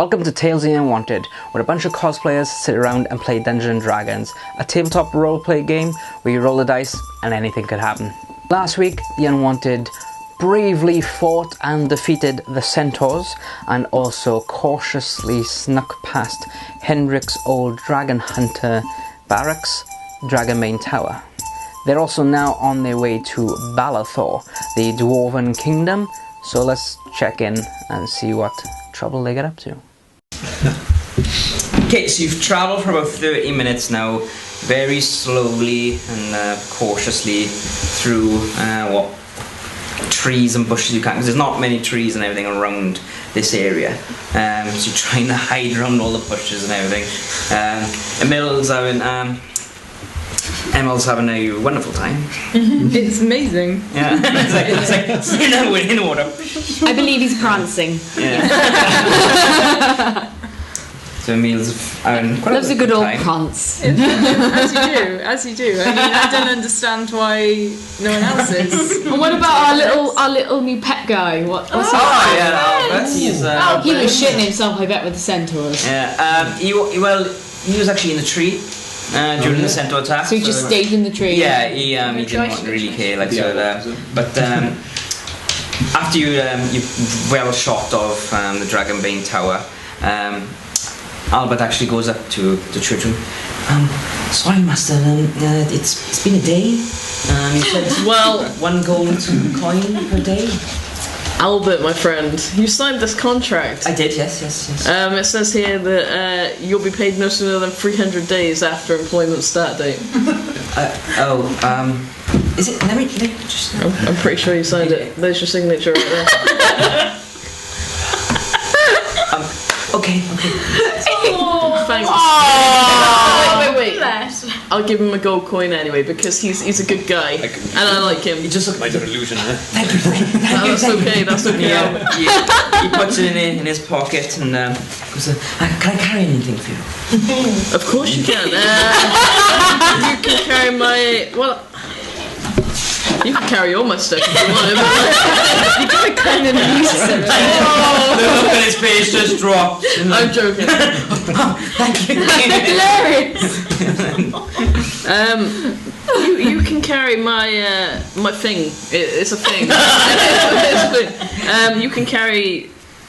Welcome to Tales of The Unwanted, where a bunch of cosplayers sit around and play Dungeons & Dragons, a tabletop roleplay game where you roll the dice and anything could happen. Last week, The Unwanted bravely fought and defeated the Centaurs, and also cautiously snuck past Hendrik's old dragon hunter barracks, Dragonbane Tower. They're also now on their way to Balathor, the Dwarven kingdom, so let's check in and see what trouble they get up to. Okay, so you've travelled for about 30 minutes now, very slowly and cautiously through what trees and bushes you can, because there's not many trees and everything around this area. So you're trying to hide around all the bushes and everything. Emil's having a wonderful time. It's amazing. Yeah, it's like we're in order. I believe he's prancing. Yeah. So Emil's having quite loves a good old time. prance. As you do. I mean, I don't understand why no one else is. And what about our little new pet guy? What's he? Albert. He was shitting himself, I bet, with the centaurs. Yeah. He was actually in the tree during the centaur attack. So he just stayed in the tree. Yeah, he didn't really care. But after you well shot of the Dragonbane Tower, Albert actually goes up to the church room. Sorry, Master. It's been a day. You said one gold coin per day. Albert, my friend, you signed this contract. I did, yes. It says here that you'll be paid no sooner than 300 days after employment start date. Is it? Let me just. I'm pretty sure you signed it. There's your signature right there. Okay. Thanks. Wait. I'll give him a gold coin anyway because he's a good guy and I like him. You just look like an illusion, huh? Thank you. That's okay. He puts it in his pocket and goes, can I carry anything for you? Of course you can. You can carry my you can carry all my stuff if you want. You gotta kind of use it. The look on his face just dropped. I'm joking. Thank you. Hilarious. You can carry my my thing. It's a thing.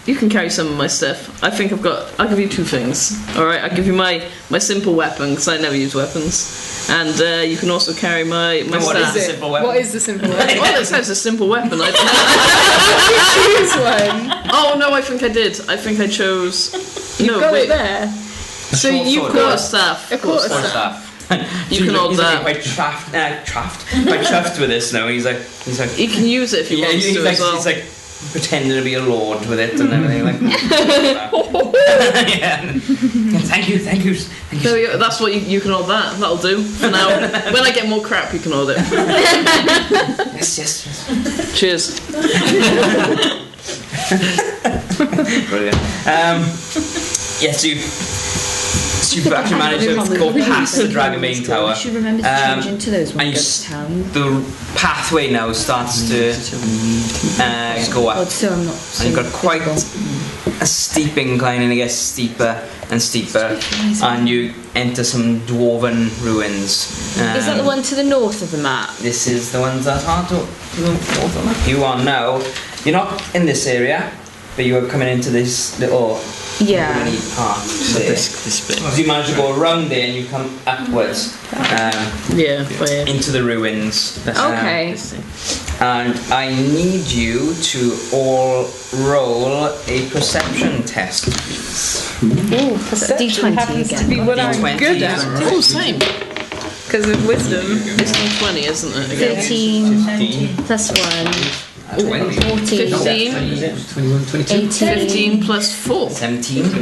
You can carry some of my stuff. I'll give you two things. Alright, I'll give you my simple weapon, because I never use weapons. And you can also carry my what staff. is the simple weapon? What is the simple weapon? Well, it says a simple weapon. Choose one. Oh no, I think I did. I think I chose... You've got it there. So you've got a staff. A quarterstaff. You can hold that. Quite chuffed with this now. He's like. He can use it if he wants to as well. He's like pretending to be a lord with it and everything. Like. Yeah. Thank you. So that's what you can hold that. That'll do for now. When I get more crap, you can hold it. Yes. Cheers. Brilliant. So you've actually managed to go past the Dragonbane Tower. You should remember to change into those when you go to town. The pathway now starts to go up. So I'm not. And you've got quite a steep incline, and it gets steeper and steeper, and you enter some dwarven ruins. Is that the one to the north of the map? This is the ones that are to the north of the map. You are now. You're not in this area, but you are coming into this little. Yeah. Part there. This bit. So you manage to go around there and you come upwards into the ruins. Okay. And I need you to all roll a perception test, please. Ooh, perception happens to be what I'm D20. good at. Oh, same. Because of wisdom. It's 20, isn't it? Again. 13 plus 1. 14. 15. 21, 22. 18. 15 plus 4. 17. 22.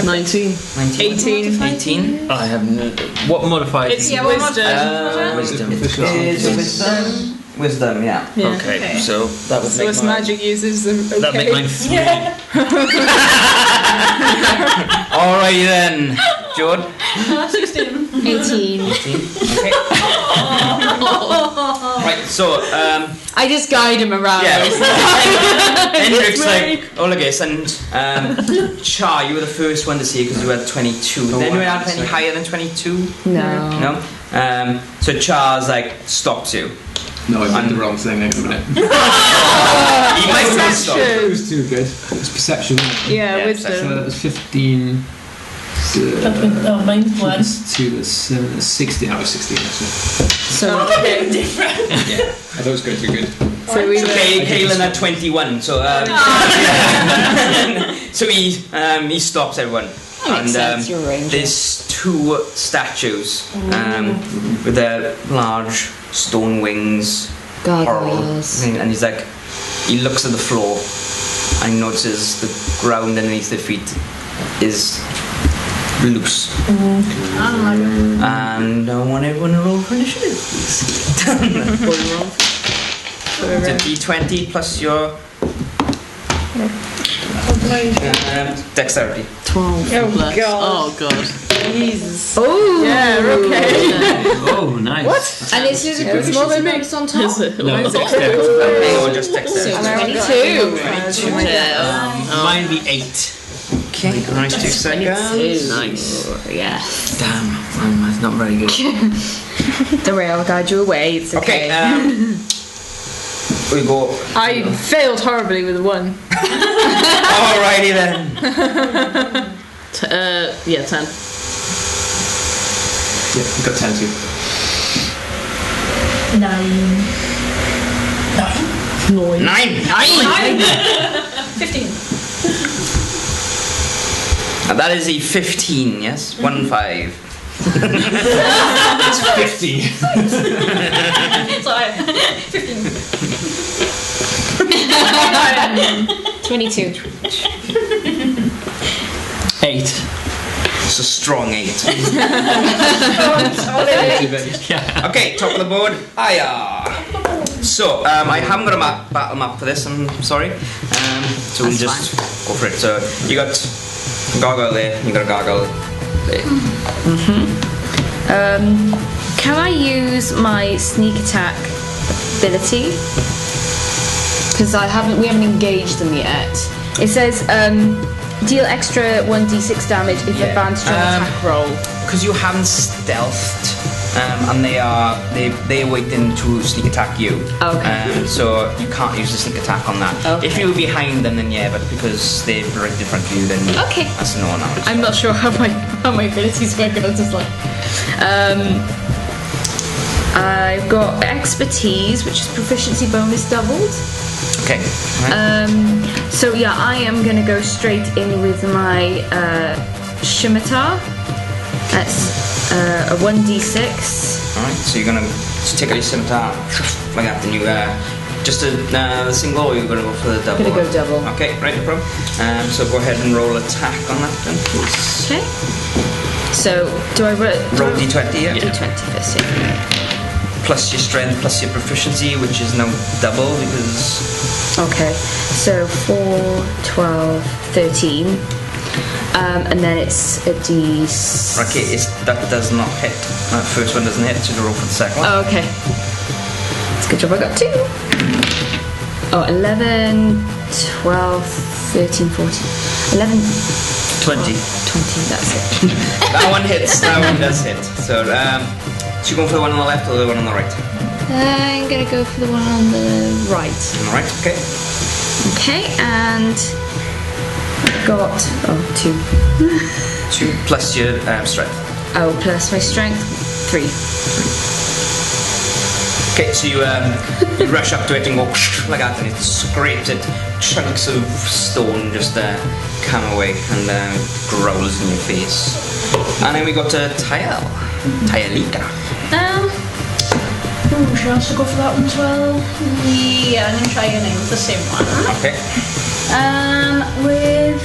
19. 18. I have no. What modifier? It's wisdom. Wisdom. Wisdom, yeah. Okay, so that would make Swiss magic uses them. Okay. that make mine 3. Yeah. Alright then, Jord. 18. Okay. Right, Right, so I just guide him around. yeah. Hendrik's like, oh look at and Char, you were the first one to see it because you had 22. Did anyone have any higher than 22? No. No? So Char's like stops you. No, I did the wrong thing. I got it. He might have stopped. It was too good. It's perception. Yeah, Yeah, wisdom. So that was 15. Oh, mine's one. Two, that's 16. I was 16 actually. So Different. I thought it was going too good. So we were. Kaelin had 21, so so he stops everyone. makes sense, you're a ranger. There's 2 statues with their large stone wings. gargoyles. And he's like, he looks at the floor and he notices the ground underneath their feet is loose. And I want everyone to roll for initiative, please. It's a D20 plus your dexterity. 12 Oh, plus. God. Oh god. Jesus. Oh! Yeah, okay. Oh, nice. What? And it's just a It's more than me. bonus on top. Is it? No, Is it? Okay, or just So dexterity. 22. Mine be 8. Okay, nice 2 seconds. Nice. Yes. Damn, that's not very good. Don't worry, I'll guide you away. It's Okay, okay. we go. I failed horribly with a 1. Alrighty then. Yeah, 10. Yeah, we got 10 too. 9. 15. And that is a 15, yes? 1 5. It's 50. Sorry. 15. 22. 8. It's a strong 8. Okay, top of the board. Hiya. So, I haven't got a battle map for this, I'm sorry. So we'll just go for it. So, you got gargoyle there, you got a gargoyle there. Can I use my sneak attack ability? Because we haven't engaged them yet. It says deal extra 1d6 damage if Yeah. advanced on attack roll. Because you haven't stealthed, and they're waiting to sneak attack you. Okay. So you can't use the sneak attack on that. Okay. If you were behind them, then yeah, but because they're right in front of you, then Okay. that's no one else. I'm not sure how my abilities work. I was just like, I've got expertise, which is proficiency bonus doubled. Okay. Right. So yeah, I am gonna go straight in with my scimitar. That's a 1d6. Alright, so you're gonna just take out your scimitar like that, and you just a single, or you're gonna go for the double? Gonna go double. Okay, right, no problem. So go ahead and roll attack on that then, please. Okay. So do I Roll d20, yeah. d20 first? Yeah. Plus your strength, plus your proficiency, which is now double because. Okay. So 4, 12, 13. And then it's a d. Okay, that does not hit. That first one doesn't hit, so you roll for the second one. Oh, okay. It's a good job I got 2. Oh, 11, 12, 13, 14. 11. 20. 20, that's it. That one hits, that one does hit. So you going for the one on the left or the one on the right? I'm gonna go for the one on the right. On the right, okay. Okay, and I've got 2. 2 plus your strength. Oh, plus my strength 3. Okay, so you rush up to it and go like that, and it scrapes it. Chunks of stone just come away and growls in your face. And then we got Tyalika. Should I also go for that one as well? Yeah, I'm gonna try again with the same one. Okay. With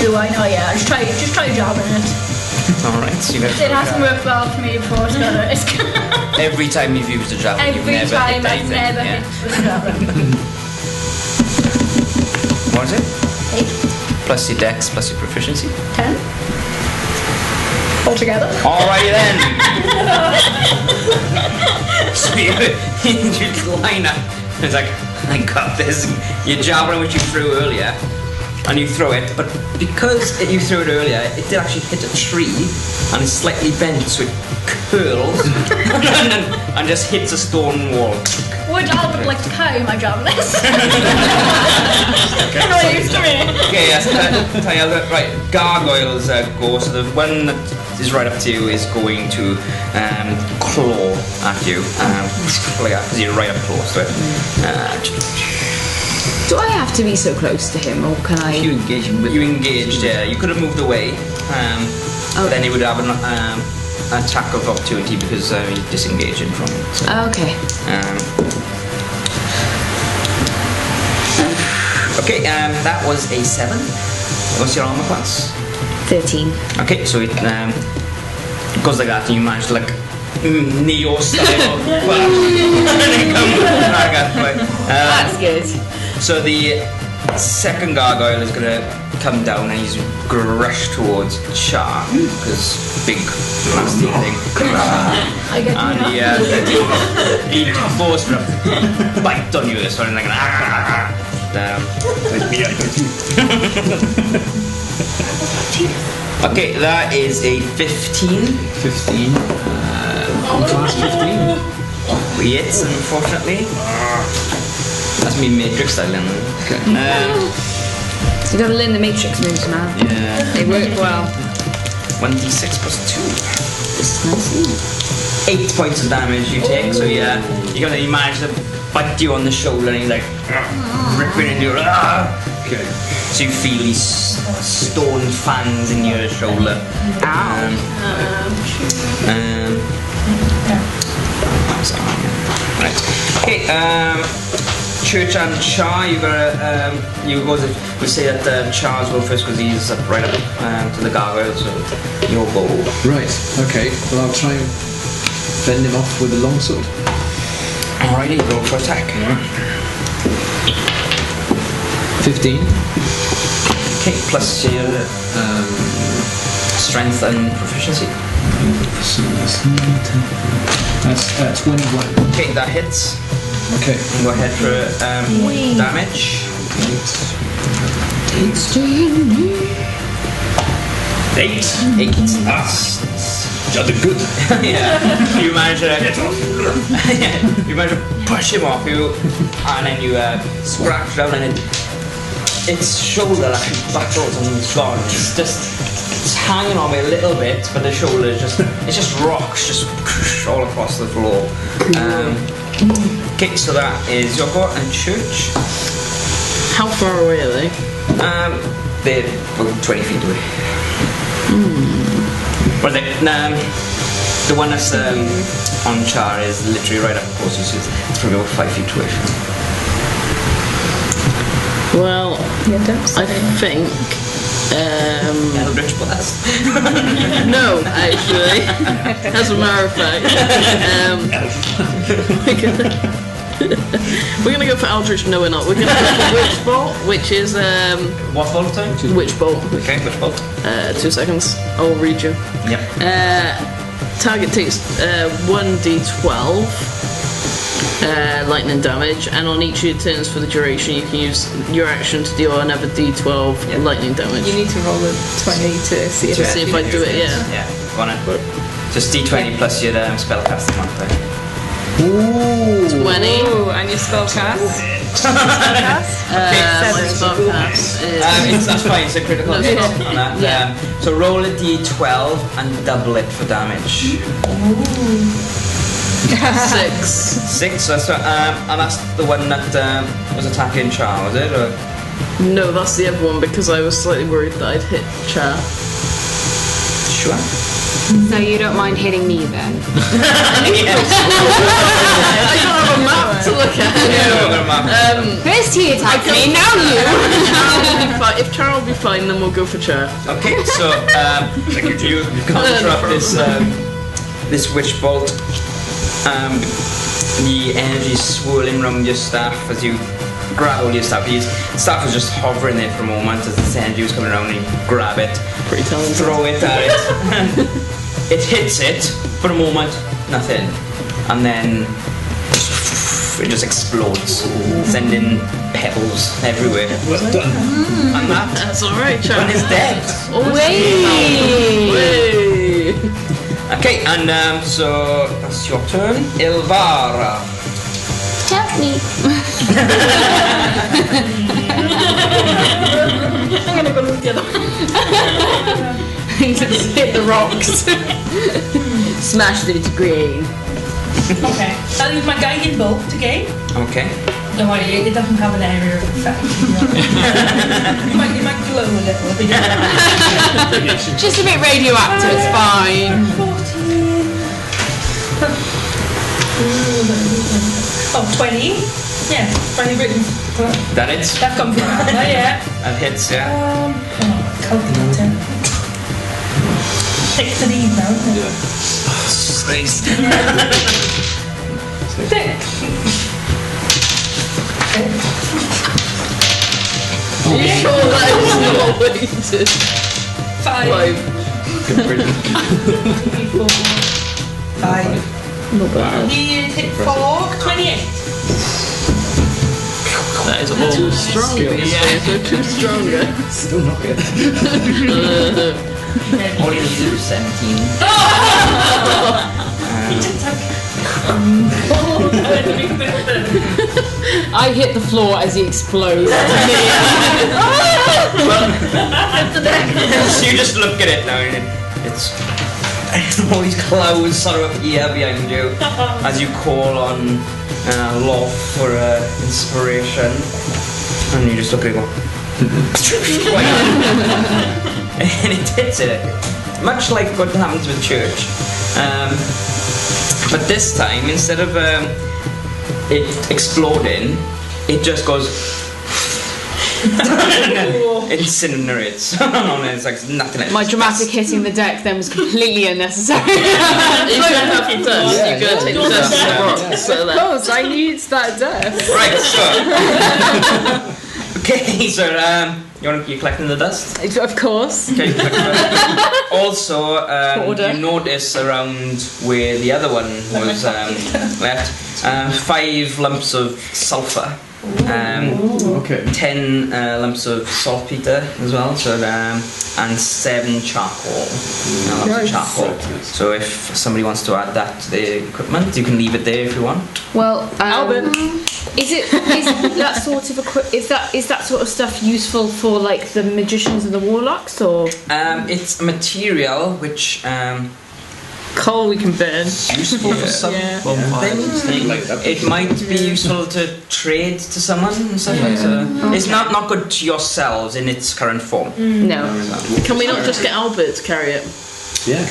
do I know? Yeah, just try jabbing it. All right. So you got. It hasn't worked well for me before. It's Every time you've used a javelin, you've every never time hit I've anything. never Yeah. hit with a javelin. What is it? 8, Plus your dex, plus your proficiency. 10. altogether. Alrighty then. So you line up. It's like, I got this. Your javelin which you threw earlier, and you throw it, but because you threw it earlier, it did actually hit a tree, and it's slightly bent, so it curls and just hits a stone wall. Would Albert like to carry my javelins? Not used to me. Okay, yes, right, gargoyles go, so the one that is right up to you is going to claw at you, like that, because you're right up close to it. Do I have to be so close to him, or can I? You engage him with. You engaged, yeah. You could have moved away, but then he would have an attack of opportunity because you disengaged him from it. So. Okay. Okay, that was a 7. What's your armor class? 13. Okay, so it goes like that, and you manage to like Neo style. That's good. So the second gargoyle is gonna come down and he's gonna rush towards Char because big nasty thing. I get And he force to bite on you this one and like Okay, that is a 15. 15. Class 15. Yes, unfortunately. That's me Matrix style then. Okay. You gotta learn the Matrix moves, man. Yeah. They work well. 1d6 plus 2. This is nice. 8 points of damage you take, so yeah, he managed to bite you on the shoulder and he's like ripping into your Okay. so you feel these stone fangs in your shoulder. Right. Okay, Church and Char, you gotta we say that Char's go first because he's right up to the gargoyle, so your go. Right. Okay. Well, I'll try and fend him off with a longsword. Alrighty, roll for attack. 15. Okay, plus your strength and proficiency. So that's 21. Okay, that hits. Okay. Go ahead for damage. 8. That's Jolly good. yeah. You manage to you manage to push him off you, and then you scratch down and its shoulder actually battles and it's gone. It's hanging on me a little bit, but the shoulder is just rocks just all across the floor. Okay, so that is your go and Church. How far away are they? They're about 20 feet away. But the one that's on Char is literally right up close. So it's probably about 5 feet away. Well, I think. Eldritch Blast. No, actually. As a matter of fact. We're gonna go for Eldritch. No, we're not. We're gonna go for Witch Bolt, which is What bolt time? Witch Bolt. Okay, which bolt? 2 seconds. I'll read you. Yep. Target takes 1d12 lightning damage, and on each of your turns for the duration, you can use your action to deal another d12 lightning damage. You need to roll a 20 to see if To see if I do it. Yeah. Yeah, go on then. Just d20 plus your spellcasting modifier. Ooh. 20. Oh, and your spell cast? My spellcast is. That's fine, it's a critical No, hit it's on that. yeah. So roll a d12 and double it for damage. 6. 6, that's right. And that's the one that was attacking Char, was it? Or? No, that's the other one because I was slightly worried that I'd hit Char. Sure. So you don't mind hitting me then? I don't have a map to look at. First he attacked me, now you! If Char will be fine, then we'll go for Char. Okay, so you construct this witch bolt. The energy swirling around your staff as you grab all your stuff. Stuff was just hovering there for a moment as the energy was coming around, and you grab it, Pretty talented. throw it at it. It hits it for a moment, nothing, and then it just explodes, sending pebbles everywhere. Well done. And That's alright, that one is dead. Way! Okay, and so that's your turn, Ilvara. Help me. I'm gonna go look the other way. Just hit the rocks. Smash them into green. Okay. I'll use my guiding bolt again. Okay. Don't worry, it doesn't have an area of effect. it might glow a little. But Just a bit radioactive, it's fine. 20. Yeah, 20 written. That hits. That comes from yeah. That hits, yeah. Calculator. 6 of these now, isn't it? Space. 5. 5. Not bad. He hit 4. 28. That is all Strong. Yeah, so too stronger. Still not good. All you need is 17. I hit the floor as he explodes. So you just look at it now, and it's all these clouds sort of appear behind you as you call on love for inspiration, and you just look at it and go, and it hits it, much like what happens with church. But this time, instead of it exploding, it just goes. It incinerates. It's like nothing else. My dramatic hitting the deck then was completely unnecessary. You don't have the dust. Yeah, You gotta take the dust from the rocks. So Of that. course, I need that death. Right, so. Okay, so you're collecting the dust? Of course. Okay, you collect the dust. Also, Order. you notice around where the other one was left 5 lumps of sulphur. Okay. 10 lumps of saltpeter as well, so and 7 charcoal. Lumps of charcoal. So if somebody wants to add that to the equipment, you can leave it there if you want. Well, Albert. is that sort of is that sort of stuff useful for like the magicians and the warlocks, or? It's a material which Coal we can burn. useful for some Yeah. things. Like that. It might be useful to trade to someone and stuff like that. It's not good to yourselves in its current form. No. Can we not just get Albert to carry it? Yeah.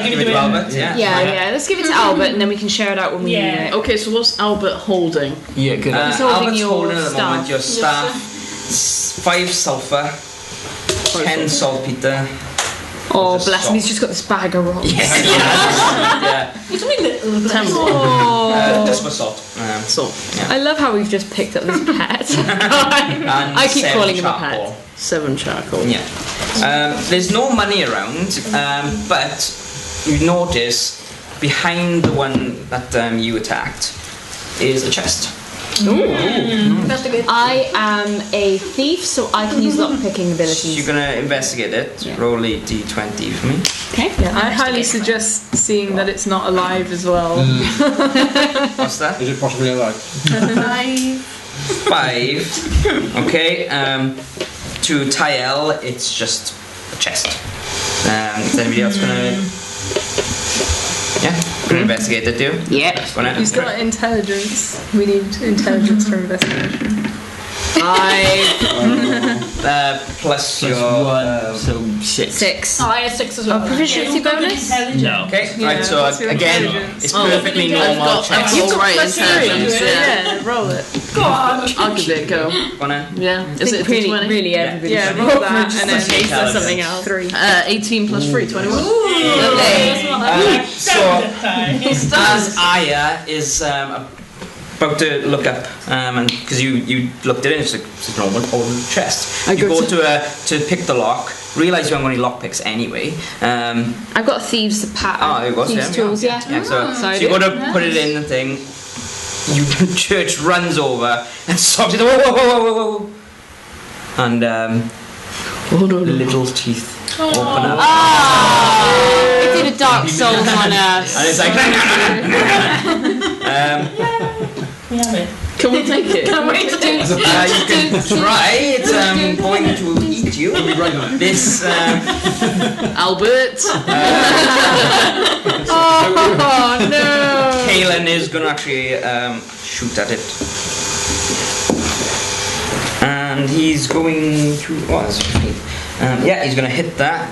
Give it to Albert. Yeah. Let's give it to Albert, and then we can share it out when we need it. Okay, so what's Albert holding? Yeah, good. He's holding Albert's your holding at the staff. moment your staff, 5 sulphur, 10 saltpeter. Oh, Just bless him! stop. He's just got this bag of rocks. Yeah. It's only little. Just for salt. So, I love how we've just picked up this pet. And I keep 7 calling him a charcoal. pet. 7 charcoal. Yeah. There's no money around, but you notice behind the one that you attacked is a chest. That's a good. I am a thief, so I can use lockpicking You're abilities. gonna investigate it. Yeah. Roll a d20 for me. Okay. I highly suggest seeing that it's not alive as well. What's that? Is it possibly alive? 5. Okay. To Tyel, it's just a chest. Is anybody else gonna? Yeah, gonna investigate it too. Yep. Gonna He's got intelligence. We need intelligence for investigation. plus Plus your 1, so 6. 6. Oh, I had 6 as well. Proficiency bonus? No. Okay, Yeah, right, so what's your again, intelligence? it's perfectly normal I've chest. got right intelligence. Yeah, roll it. Go on. I'll give it a go. Go on then. Yeah. Is it a really, D20? really everybody Yeah, should roll that and then in case there's something else. 3. 18 plus 3, 21. So, as Aya is about to look up, and because you looked at it, it's a normal old chest. You go to pick the lock. Realise you haven't got any lockpicks anyway. I've got a thieves pattern. Oh, there you go. Thieves tools, yeah. So I you do. got to put it in the thing. Church runs over and stops it. Whoa, whoa, whoa, whoa, whoa. And little teeth open up. It did a Dark Souls on us. And it's like. We have it. Can we take it? You can try. It's going to eat you. This Albert. Oh no! Kalen is going to actually shoot at it. And he's going to. Oh, that's 15. Yeah, he's going to hit that.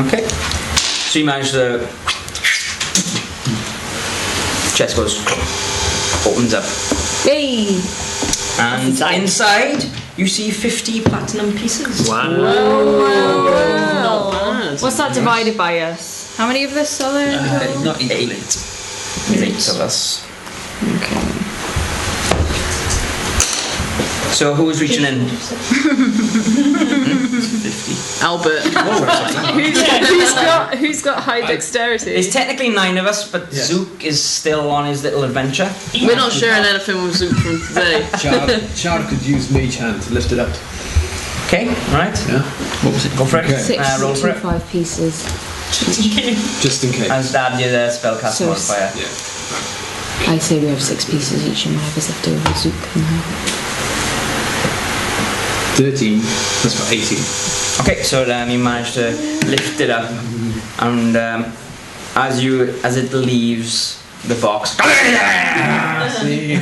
Okay. So you manage to. Chest goes. Opens up. Hey! And inside you see 50 platinum pieces. Wow. Not bad. What's that divided by us? How many of this are there? Not equally. 8 of us. Okay. So who's reaching in? 50. Albert. Who's got high dexterity? There's technically 9 of us, but Yeah. Zook is still on his little adventure. We're not sharing anything with Zook from today. Shard could use Mage Hand to lift it up. Okay, right. Yeah. What was it? Go for it. Okay. Roll for it. 5 pieces. Just in case. And add your spellcast So modifier. I say we have 6 pieces each and whatever's left over Zook can have. 13. That's for 18. Okay, so you manage to lift it up, and as it leaves the box, he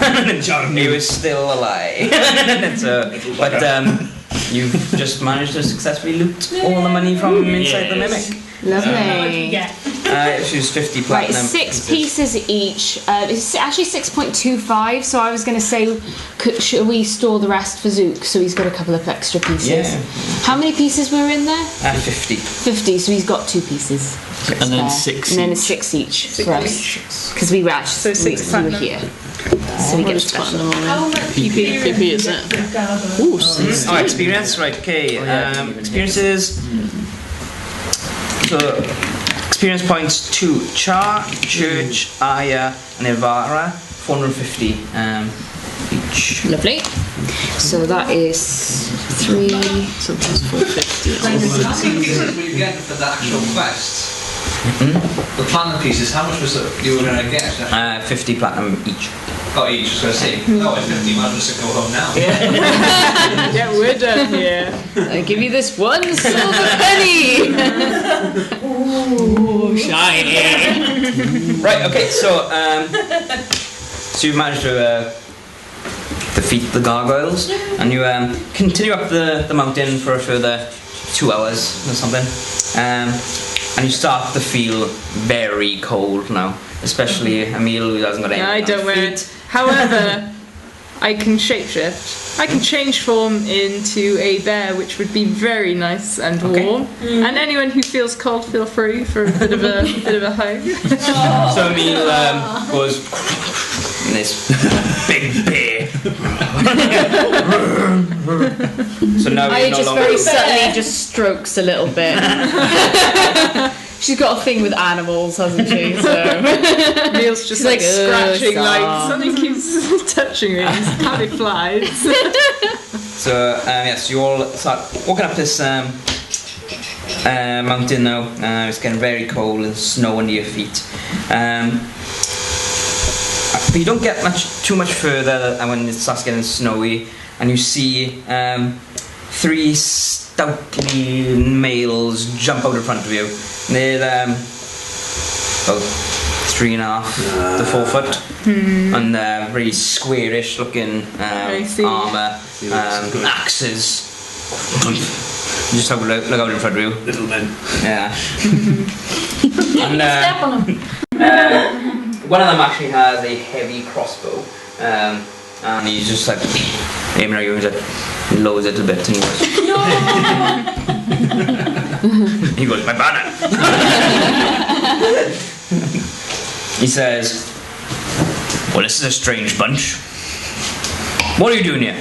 was still alive. But you've just managed to successfully loot all the money from inside the mimic. Lovely. Yeah. She's 50 Right, platinum. 6 pieces each. It's actually 6.25, so I was going to say, should we store the rest for Zook? So he's got a couple of extra pieces. Yeah. How many pieces were in there? 50. 50, so he's got 2 pieces. And then spare. 6 And then each. it's 6 each for us. Because we were actually So 6 we were platinum. here. So we get special. How much PP is it? Ooh, 6. Oh, experience, right? Okay. Experiences. So, experience points to Char, Church, Aya, and Ivara. 450 each. Lovely. So that is 3. Sometimes 450. When you get for the actual quest, the platinum pieces, how much was it you were going to get? 50 platinum each. Oh, each, was going to say. Oh, 50, might as well go home now. Yeah, we're done here. I give you this 1 silver penny. Ooh, shiny. Right, okay, so you've managed to defeat the gargoyles, and you continue up the mountain for a further 2 hours or something, and you start to feel very cold now, especially Emil, who hasn't got any. Yeah, I don't wear it. However, I can shapeshift. I can change form into a bear, which would be very nice and warm. And anyone who feels cold, feel free for a bit of a hug. So Emil goes in this big bear. So now I you're no just longer. very subtly just strokes a little bit. She's got a thing with animals, hasn't she? So Neil's just She's like like, scratching, "Ugh, like stop." something keeps touching me. How it flies. So yes, you all start walking up this mountain now. It's getting very cold and snow under your feet. But you don't get too much further when it starts getting snowy, and you see 3 stoutly males jump out in front of you. They're about 3.5 to 4 foot, and really squarish looking see. armour, axes. You just have a look out in front of you. Little men. Yeah. And Step on them. one of them actually has a heavy crossbow, and he's just like aiming at you, and he lowers it a bit and he goes, He goes, my banner. He says, well, this is a strange bunch. What are you doing here?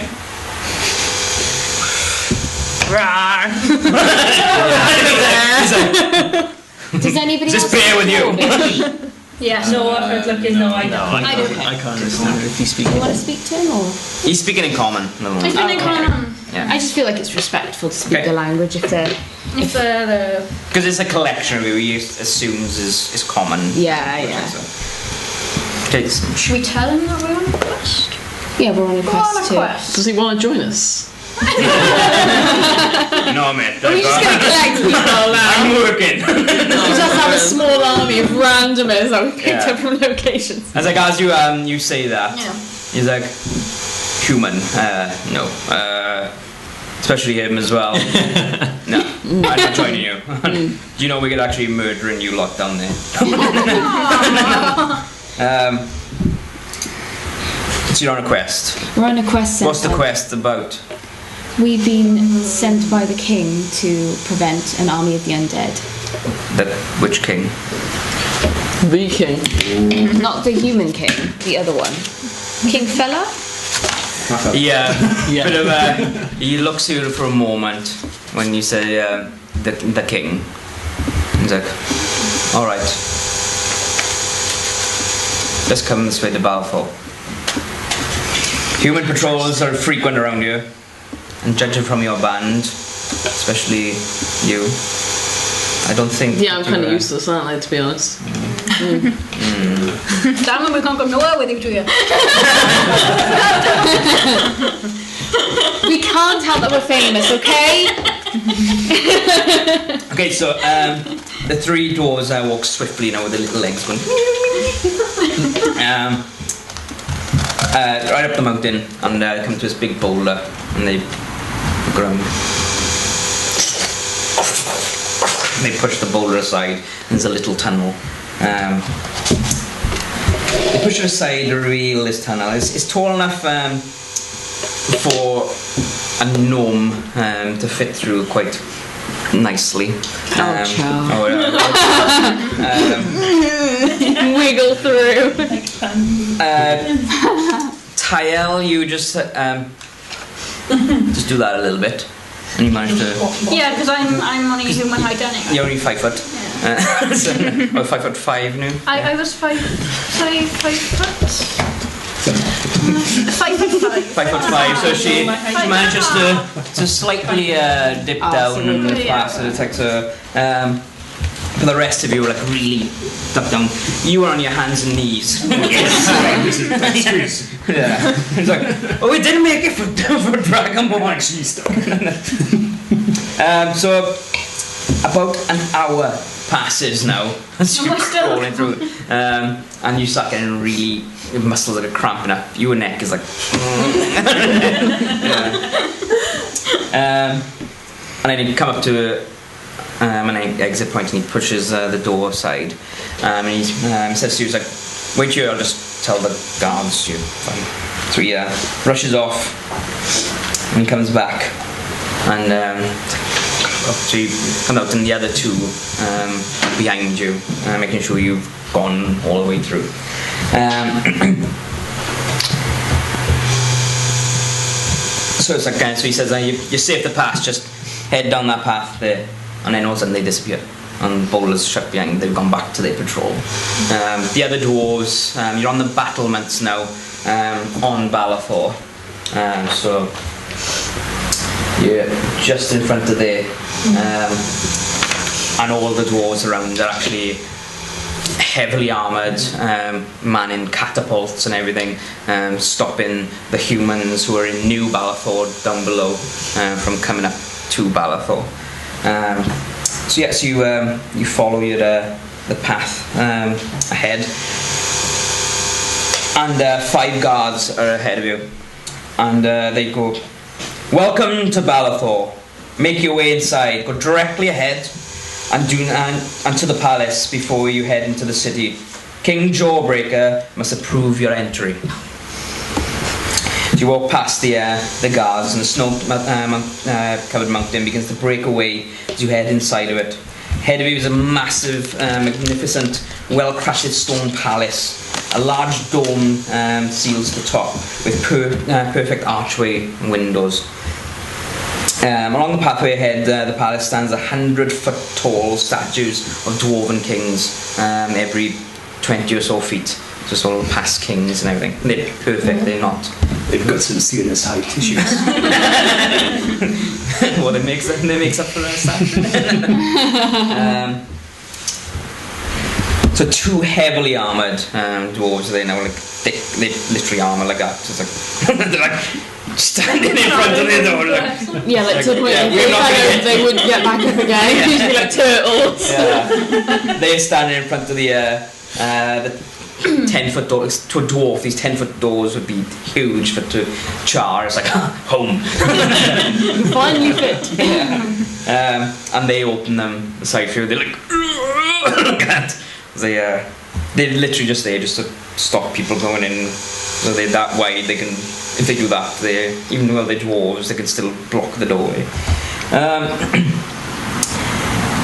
Does anybody Is this else bear with you? Yeah, no, first look is no, I don't. I don't. I can't understand if he's speaking. You want to speak to him or? He's speaking in common. No. It's been Yeah. I just feel like it's respectful to speak Okay. the language if they're. Because it's a collection of we assumes is common. Yeah, yeah. Okay. Should we tell him that we're on a quest? Yeah, we're on a quest too. Does he want to join us? No, mate. We're just gonna collect people now. I'm working. We just have a small army of randomers that we picked Yeah. up from locations. As like as you say that, Yeah. he's like human. No. Especially him as well. No, I'm not joining you. Do you know we could actually murdering you lot down there? So you're on a quest. We're on a quest. What's the sent quest about? by- We've been sent by the king to prevent an army of the undead. Which king? The king. Not the human king, the other one. King Fella? Yeah. Bit of he looks at you for a moment when you say the king. He's like, all right. Let's come this way to Balathor. Human patrols are frequent around here, and judging from your band, especially you, I don't think. Yeah, I'm that kind of you're, useless, aren't I, to be honest? Damn it, we can't go nowhere with him, do you? We can't help that we're famous, okay? Okay, so the three dwarves walk swiftly now with their little legs going. Right up the mountain and come to this big boulder and they ground. They push the boulder aside and there's a little tunnel. They push it aside to reveal this tunnel. It's tall enough for a gnome to fit through quite nicely. Wiggle through. Tyel, you just do that a little bit, and you manage to. Yeah, because I'm only human height anyway. You're only 5 foot. So, 5'5" now. I was 5 foot. 5'5". So she manages to slightly dip down and pass it. It's like so. For the rest of you, were like really ducked down. You were on your hands and knees. Yeah. It's like, oh, we didn't make it for Dragonborn. So about an hour passes now as you're crawling through, and you start getting really. Your muscles are cramping up. Your neck is like. And then you come up to an exit point, and he pushes the door aside. And he says to you, he's like, "Wait here. I'll just tell the guards you're fine." So he rushes off, and he comes back, and so you come out, and the other two behind you, making sure you've gone all the way through. So it's like, so he says, you're safe to pass, just head down that path there, and then all of a sudden they disappear, and boulders shut behind, they've gone back to their patrol. The other dwarves, you're on the battlements now, on Balathor, so you're just in front of there, and all the dwarves around are actually heavily armoured, manning catapults and everything, stopping the humans who are in New Balathor down below from coming up to Balathor. So yes, you follow the path ahead, and 5 guards are ahead of you, and they go, "Welcome to Balathor. Make your way inside. Go directly ahead." And to the palace before you head into the city. King Jawbreaker must approve your entry. You walk past the guards, and the snow-covered mountain begins to break away as you head inside of it. Ahead of you is a massive, magnificent, well-crafted stone palace. A large dome seals the top with perfect archway and windows. Along the pathway ahead, the palace stands 100-foot tall statues of Dwarven kings, every 20 or so feet. Just all past kings and everything. They're perfect, they're not. They've got some serious height issues. Well, it makes up for a statue. So 2 heavily armoured dwarves, they now like thick, they literally armour like that. It's like they're like standing in front of the door. Like, yeah, like to the point they would get back up again. Yeah. You'd be like turtles. Yeah. They're standing in front of the 10-foot doors. To a dwarf, these 10-foot doors would be huge, but to Char, it's like home. Finally fit. Yeah. And they open them aside for you. They're like, look at that. They're literally just there just to stop people going in. So they're that wide. They can, if they do that, even though they're dwarves, they can still block the doorway.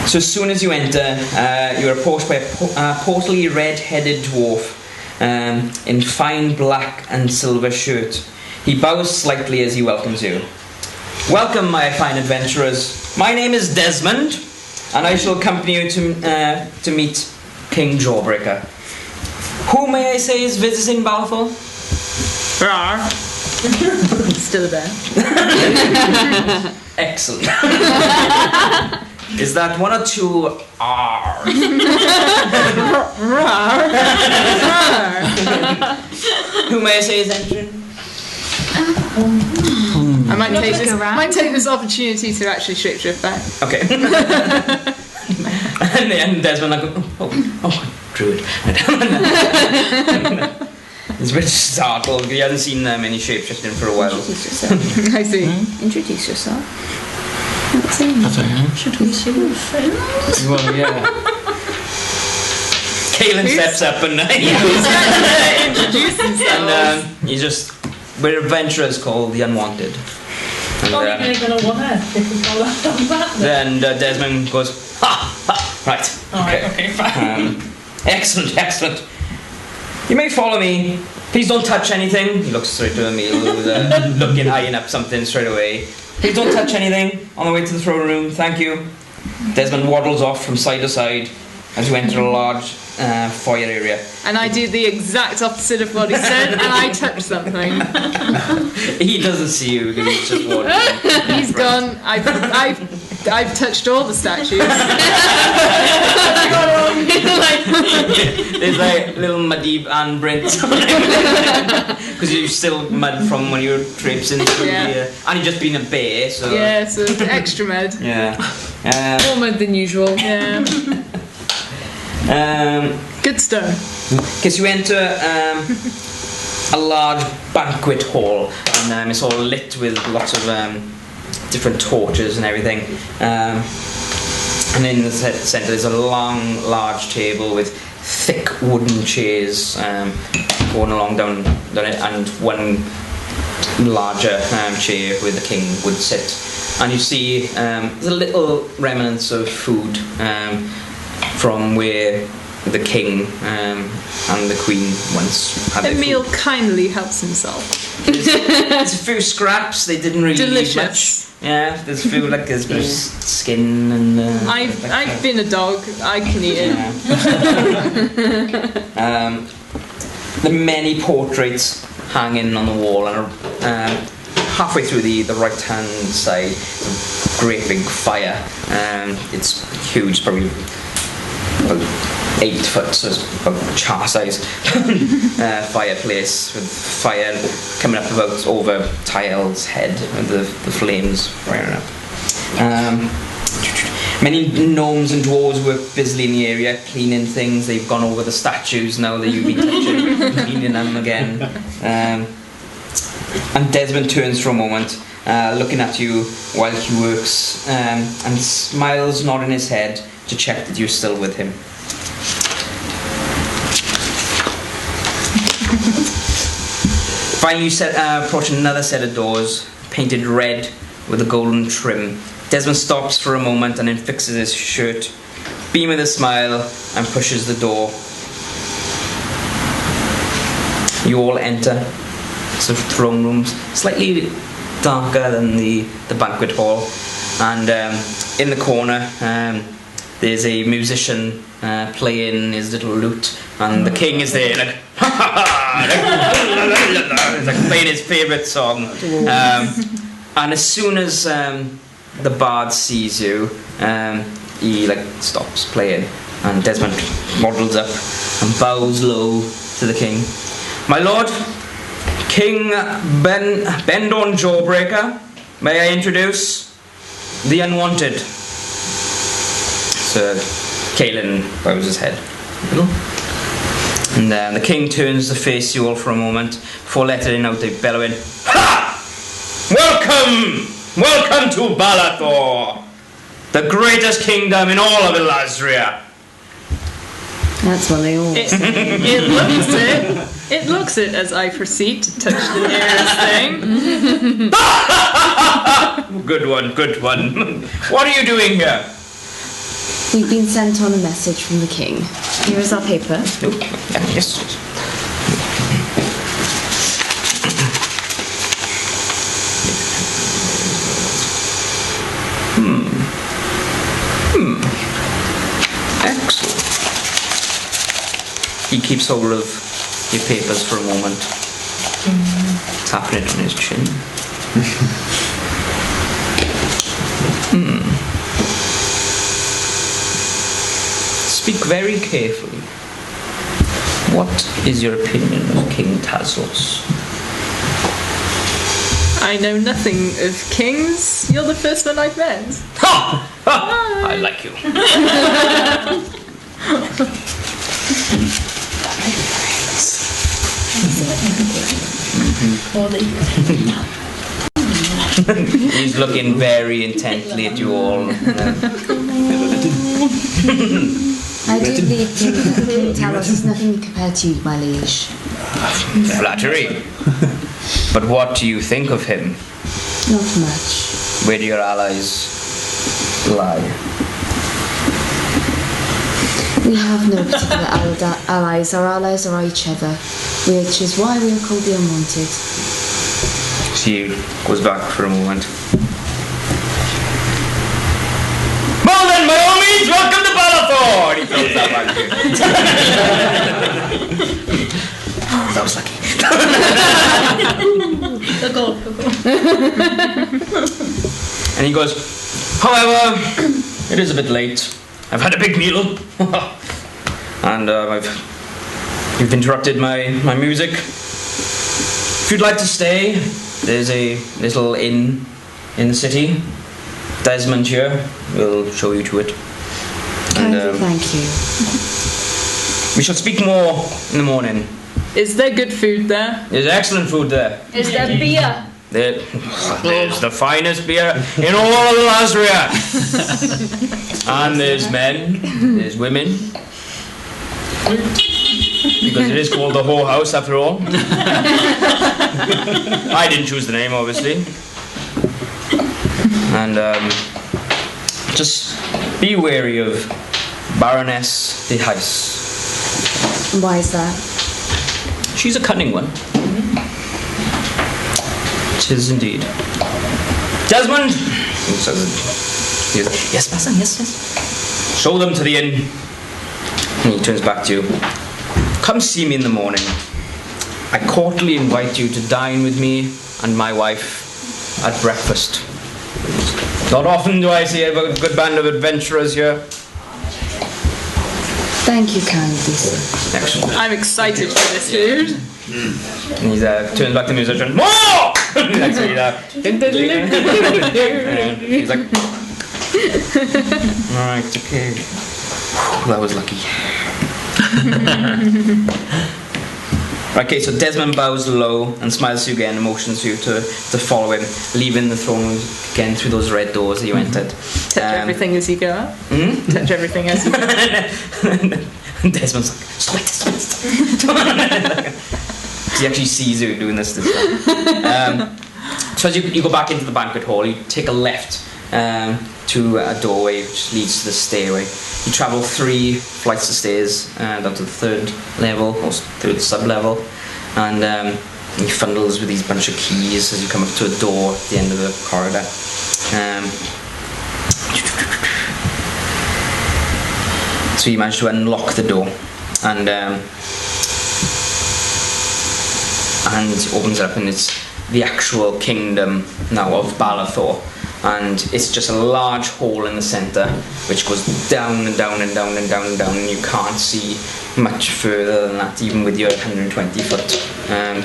So as soon as you enter, you're approached by a portly red-headed dwarf in fine black and silver shirt. He bows slightly as he welcomes you. Welcome, my fine adventurers. My name is Desmond, and I shall accompany you to meet King Jawbreaker. Who may I say is visiting Balathor? Still there. Excellent. Is that 1 or 2 R's? Who may I say is entering? I might take this opportunity to actually shapeshift back. Okay. And then Desmond like, oh, druid. He's a bit startled. He hasn't seen many shapeshifting for a while. Introduce yourself. I see. Introduce yourself. Should we see your friends? Well, yeah. Kaelin steps up and Introduce himself. and we're adventurers called The Unwanted. And, Probably going to want to if we follow up on that. then Desmond goes, right. Okay, fine. Excellent. You may follow me. Please don't touch anything. He looks straight to Emil, who's looking, eyeing up something straight away. Please don't touch anything on the way to the throne room. Thank you. Desmond waddles off from side to side as you enter a large foyer area. And I do the exact opposite of what he said, and I touch something. He doesn't see you because he's just waddling. He's gone. I've touched all the statues. There's like little muddy handprints because you're still mud from when you were traipsing through the and you've just been a bear, so yeah, so extra mud. Yeah. More mud than usual. Yeah. Good stuff. Because you enter a large banquet hall, and it's all lit with lots of different torches and everything. And in the centre there's a long, large table with thick wooden chairs going along down it, and one larger chair where the king would sit. And you see there's a little remnants of food from where the king and the queen once had their Emil food. kindly helps himself. There's a few scraps, they didn't really Delicious. eat much. Yeah, there's a few, like there's a bit of skin and... I've been a dog, I can eat it. Yeah. The many portraits hanging on the wall, and halfway through the right hand side, a great big fire. It's huge, probably about 8 foot, so it's about char size fireplace with fire coming up about over Tile's head with the flames firing up. Many gnomes and dwarves work busily in the area cleaning things. They've gone over the statues now that you've been touching, cleaning them again. And Desmond turns for a moment, looking at you while he works, and smiles, nodding his head to check that you're still with him. Finally, you approach another set of doors, painted red with a golden trim. Desmond stops for a moment and then fixes his shirt, beam with a smile, and pushes the door. You all enter sort of throne rooms, slightly darker than the banquet hall, and in the corner there's a musician playing his little lute, and the king is there like he's like playing his favourite song, and as soon as the bard sees you, he like stops playing, and Desmond waddles up and bows low to the king. My lord, King Bendon Jawbreaker, may I introduce the Unwanted. So Kaelin bows his head. And the king turns to face you all for a moment before letting out a bellowing, "Ha! Welcome! Welcome to Balathor, the greatest kingdom in all of Ilazria." That's what they all say. It looks it as I proceed to touch the nearest thing. Good one, good one. What are you doing here? We've been sent on a message from the king. Here is our paper. Yes. Excellent. He keeps hold of your papers for a moment, tapping it on his chin. Speak very carefully. What is your opinion of King Tazlos? I know nothing of kings. You're the first one I've met. Ha! Ha! I like you. He's looking very intently at you all. I do believe King Talos is nothing compared to you, my liege. Flattery. But what do you think of him? Not much. Where do your allies lie? We have no particular allies. Our allies are each other, which is why we are called the Unwanted. She goes back for a moment. Well then, by all means, welcome to Balathor! He throws that back to you. That was lucky. And he goes, however, it is a bit late. I've had a big meal. And you've interrupted my music. If you'd like to stay, there's a little inn in the city. Desmond here will show you to it. And Thank you. we shall speak more in the morning. Is there good food there? There's excellent food there. Is there beer? There's the finest beer in all of Ilazria. And there's men, there's women. Because it is called the whorehouse after all. I didn't choose the name, obviously. And just be wary of Baroness de Heis. Why is that? She's a cunning one. Tis indeed. Desmond! Yes, Master, yes. Show them to the inn. And he turns back to you. Come see me in the morning. I cordially invite you to dine with me and my wife at breakfast. Not often do I see a good band of adventurers here. Thank you kindly, sir. Excellent. I'm excited for this food. And he turns back to the musician. More! He's like, alright, okay. That was lucky. Okay, so Desmond bows low and smiles to you again and motions you to follow him, leaving the throne room again through those red doors that you entered. Touch everything as you go up. Touch everything as you go up. Desmond's like, stop it. He actually sees you doing this. So as you go back into the banquet hall, you take a left to a doorway which leads to the stairway. You travel 3 flights of stairs down to the 3rd level, or 3rd sub-level, and he funnels with these bunch of keys as you come up to a door at the end of the corridor. So you manage to unlock the door, and opens it up, and it's the actual kingdom now of Balathor. And it's just a large hall in the centre which goes down and down and down and down and down, and you can't see much further than that, even with your 120 foot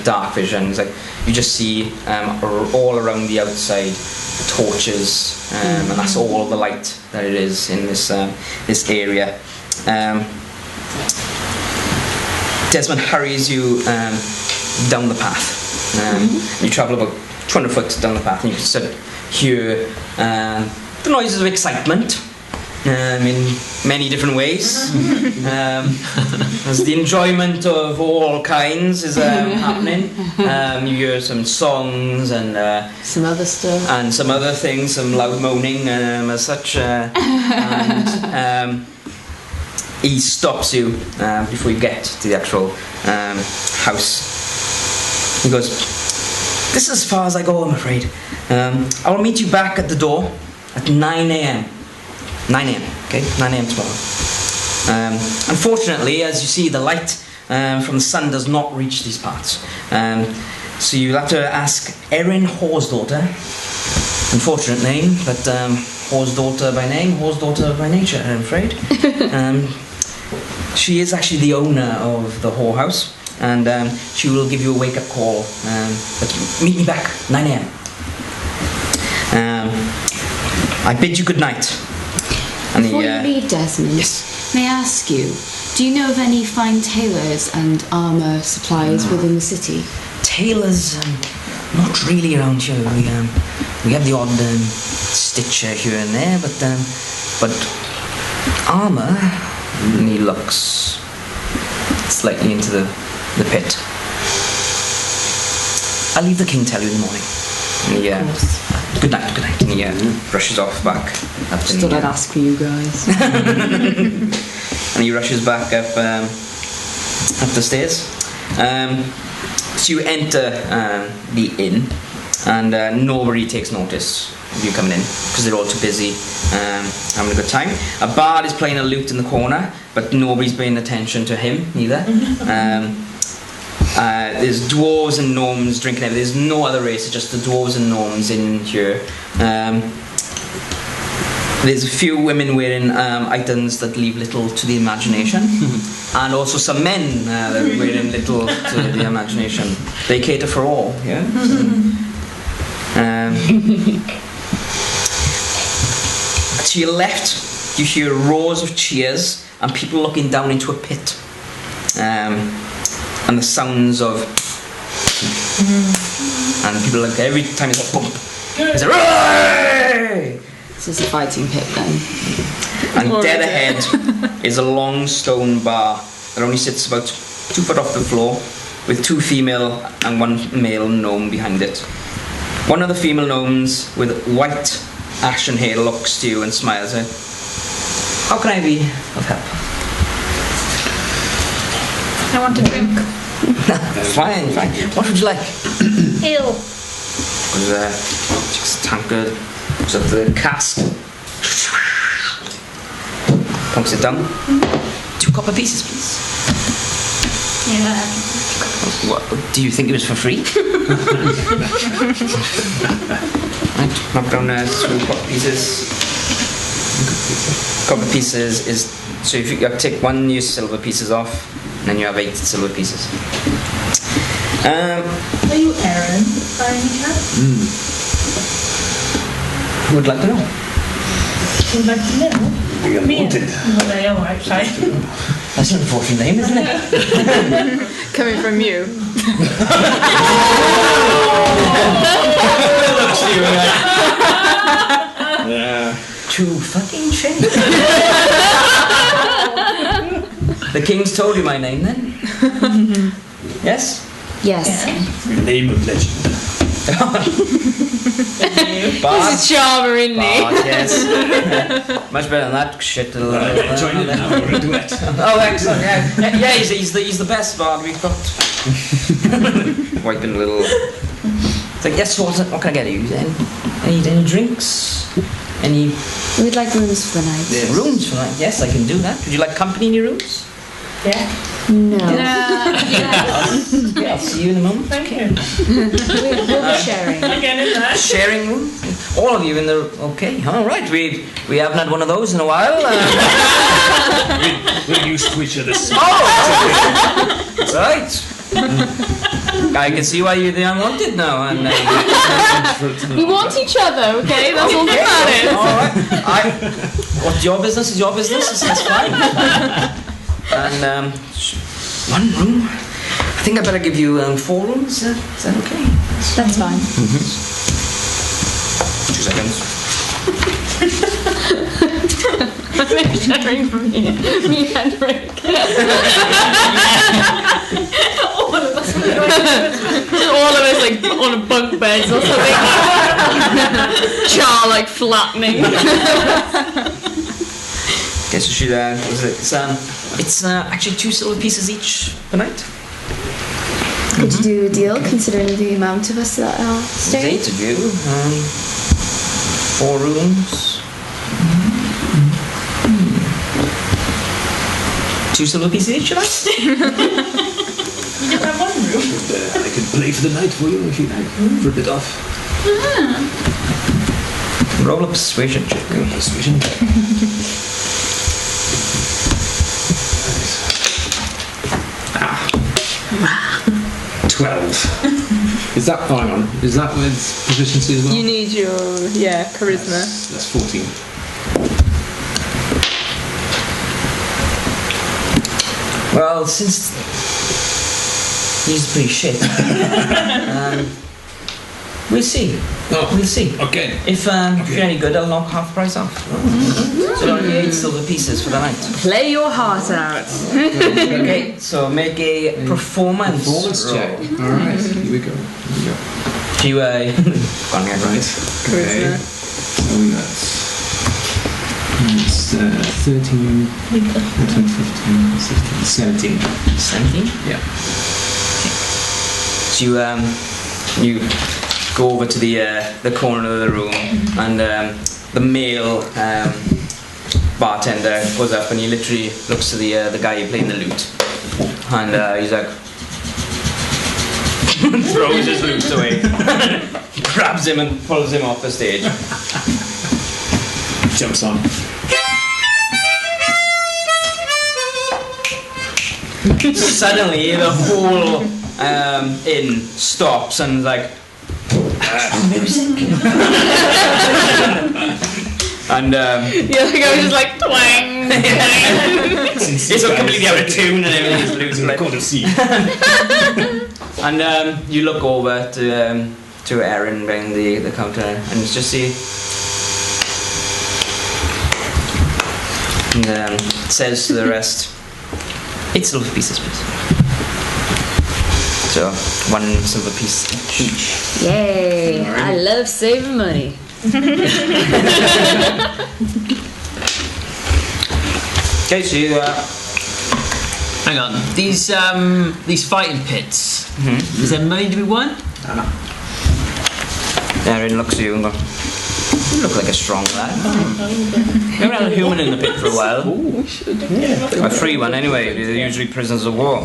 dark vision. It's like you just see all around the outside torches, and that's all the light that it is in this area. Desmond hurries you down the path. You travel about 200 foot down the path, and you can sort of hear the noises of excitement in many different ways. As the enjoyment of all kinds is happening. You hear some songs and some other stuff, Uh, and some other things, some loud moaning as such. And he stops you before you get to the actual house. He goes, "This is as far as I go, I'm afraid. I will meet you back at the door at 9 a.m. 9 a.m. Okay, 9 a.m. tomorrow. Unfortunately, as you see, the light from the sun does not reach these parts. So you'll have to ask Erin Horsdaughter. Unfortunate name, but Horsdaughter by name, Horsdaughter by nature, I'm afraid. She is actually the owner of the whorehouse, and she will give you a wake-up call. But meet me back 9 a.m. I bid you good night." And Before you leave, Desmond, yes. may I ask you, do you know of any fine tailors and armour suppliers within the city? Tailors, not really around here. We have the odd stitcher here and there, but armour. And he looks slightly into the pit. "I'll leave the king tell you in the morning." And he, good night. And he rushes off back up Just thought I'd ask for you guys. And he rushes back up the stairs. So you enter the inn, and nobody takes notice of you coming in because they're all too busy having a good time. A bard is playing a lute in the corner, but nobody's paying attention to him either. There's dwarves and gnomes drinking everything. There's no other race, it's just the dwarves and gnomes in here. There's a few women wearing items that leave little to the imagination, and also some men that are wearing little to the imagination. They cater for all, yeah? To your left, you hear roars of cheers and people looking down into a pit. And the sounds of... And people like, every time it's like, bump, it's a... Hooray! This is a fighting pit then. And dead ahead is a long stone bar that only sits about 2 foot off the floor, with 2 female and 1 male gnome behind it. One of the female gnomes with white ashen hair looks to you and smiles. "How can I be of help?" I want a drink. Fine. What would you like? Ale. Just a tankard. Goes up to the cask. Plunks it down. 2 copper pieces, please. Yeah. What? Do you think it was for free? Right, knock down 2 copper pieces. Copper pieces is... So if you take 1 new silver pieces off, and then you have 8 silver pieces. Are you Aaron, by any chance? Who would like to know? Would like to know? The Unwanted. Well, they are outside. That's an unfortunate name, isn't it? Coming from you. Yeah. Too fucking shame. The king's told you my name then? Yes? Yes. Name of legend. Bard. He's a charmer, isn't he? Bard, yes. Much better than that shit. Join in now for a duet. Oh, excellent! Yeah, he's the best bard we've got. Wiping little. It's like, yes. What can I get you? Any drinks? Any We'd like rooms for the night. rooms for that? Yes, I can do that. Would you like company in your rooms? Yeah. No. Yeah, I'll see you in a moment. Thank you. We'll be sharing. Again in there. Sharing room. All of you in the. Okay, all right. We haven't had one of those in a while. We're used to each other's. Right. I can see why you're the unwanted now, and We want each other, okay? That's all that matters. all right. What's your business is your business. That's fine. And one room. I think I better give you 4 rooms. Is that okay? That's fine. 2 seconds. I'm sharing from here. Me and Rick. All of us like on a bunk beds or something. Char like flattening. Okay, so she it's actually 2 silver pieces each per night. Could you do a deal considering the amount of us that are staying? 8 of you. 4 rooms. 2 silver pieces each, you like? You just have one room. I can play for the night for you if you like. For a bit off. Roll a persuasion check. Persuasion. 12. Is that, oh, hang on, is that with proficiency as well? You need your charisma. That's 14. Well, since he's pretty shit, we'll see. Oh, We'll see. okay. If you're any good, I'll knock half price off. So it'll be 8 silver pieces for the night. Play your heart out. Okay, so make a performance Check. roll. Alright, here we go. You go on here. Right. Okay. So that's 13, 14, 15, 16, 17. 17? Yeah. So you go over to the corner of the room, and the male bartender goes up and he literally looks to the guy playing the lute, and he's like throws his lute away, grabs him and pulls him off the stage. Jumps on. Suddenly the whole inn stops and like music. And Yeah, like I was just like twang. it's all completely out of tune and everything's loose. Record a scene. And you look over to Erin behind the counter and you just see and says to the rest, 8 silver pieces, please. So 1 silver piece each. Yay! I love saving money. Okay, so you Hang on. These fighting pits. Is there money to be won? Erin looks at you and goes, you look like a strong lad. You haven't had a human in the pit for a while. A free one anyway, they're usually prisoners of war.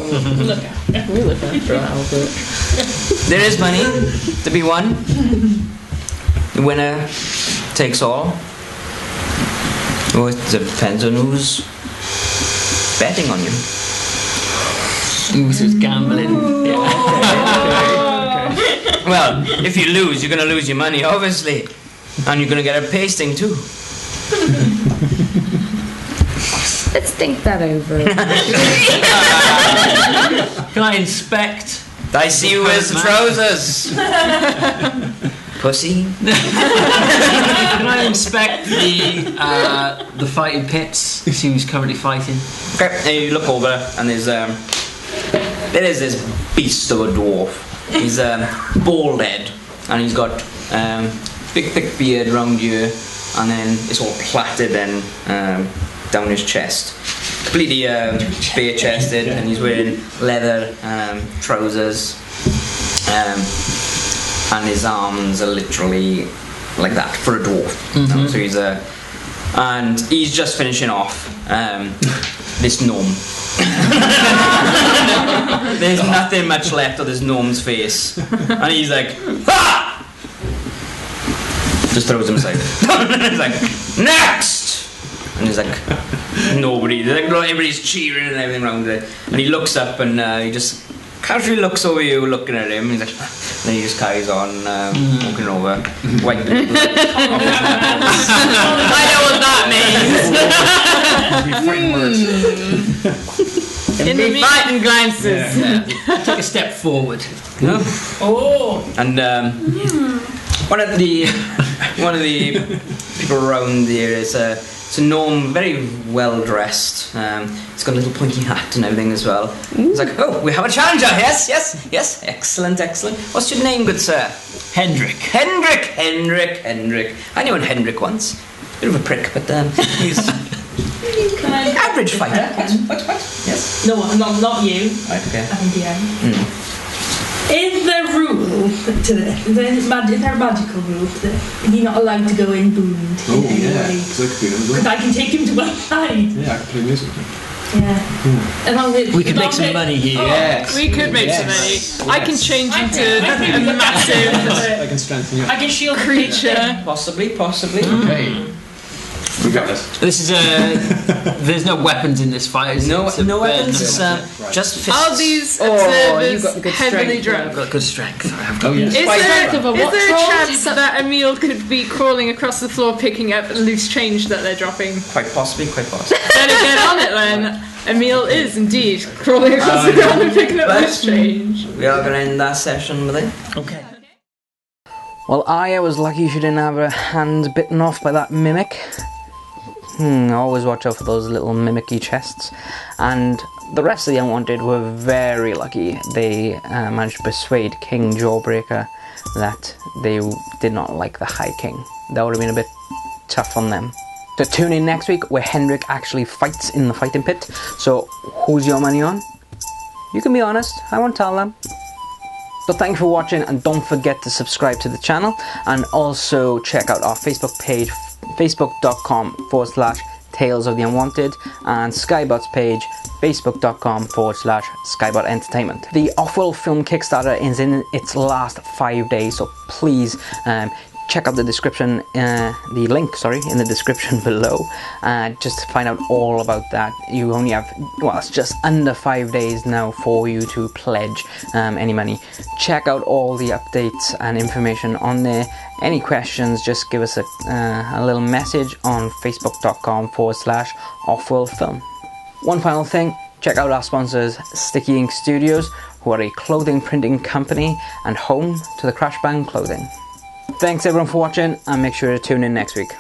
There is money to be won. The winner takes all. Well, it depends on who's betting on you. Who's gambling? Well, if you lose, you're going to lose your money, obviously. And you're going to get a pasting too. Let's think that over. Can I inspect? I see you wears the trousers. Pussy. Can I inspect the fighting pits? See who's currently fighting. Okay, and you look over and there's there is this beast of a dwarf. He's bald head, and he's got big thick beard round here, and then it's all plaited then down his chest. Completely bare chested, and he's wearing leather trousers, and his arms are literally like that for a dwarf. So he's and he's just finishing off this gnome. There's nothing much left of this gnome's face, and he's like, ha! Just throws himself. He's like, next! And he's like, nobody. Everybody's cheering and everything around it. And he looks up and he just casually looks over you, looking at him. He's like, then he just carries on walking over, wiping it. I know what that means. In the fighting glances. Take a step forward. Oh. And one of the people around here is it's a gnome, very well dressed. He's got a little pointy hat and everything as well. He's like, oh, we have a challenger. Yes, excellent. What's your name, good sir? Hendrik. Hendrik. I knew an Hendrik once. Bit of a prick, but he's average fighter. What? Yes. No, not you. Right. Okay. I'm DM. Is there rules to this? Is there a magical rules to this? Is he not allowed to go in boomed? Oh, yeah. Because I can take him to one side. Yeah, I can play music. Yeah. And we could make some money here. Yes. We could make some money. I can change into a massive I can strengthen you. I can shield creature. Possibly. Okay. We got this. This is there's no weapons in this fight. Is No it? weapons. Just fists. Are these you've observers got the good heavily strength, drunk? I've got good strength. I have Oh, yes. Is there a troll? chance that Emil could be crawling across the floor picking up loose change that they're dropping? Quite possibly. Better get on it then. Emil is indeed crawling across the ground and picking up loose change. We are going to end that session with it. Okay. Well, Aya was lucky she didn't have her hand bitten off by that mimic. Always watch out for those little mimicky chests. And the rest of the Unwanted were very lucky. They managed to persuade King Jawbreaker that they did not like the High King. That would have been a bit tough on them. So tune in next week where Hendrik actually fights in the fighting pit. So who's your money on? You can be honest, I won't tell them. So thanks for watching, and don't forget to subscribe to the channel, and also check out our Facebook page, facebook.com/Tales of the Unwanted, and Skybot's page, facebook.com/Skybot Entertainment. The Off-World Film Kickstarter is in its last 5 days, so please check out the description, the link, in the description below, just to find out all about that. You only have, it's just under 5 days now for you to pledge any money. Check out all the updates and information on there. Any questions, just give us a little message on facebook.com/Offworld Film. One final thing, check out our sponsors, Sticky Ink Studios, who are a clothing printing company and home to the Crash Bang clothing. Thanks everyone for watching, and make sure to tune in next week.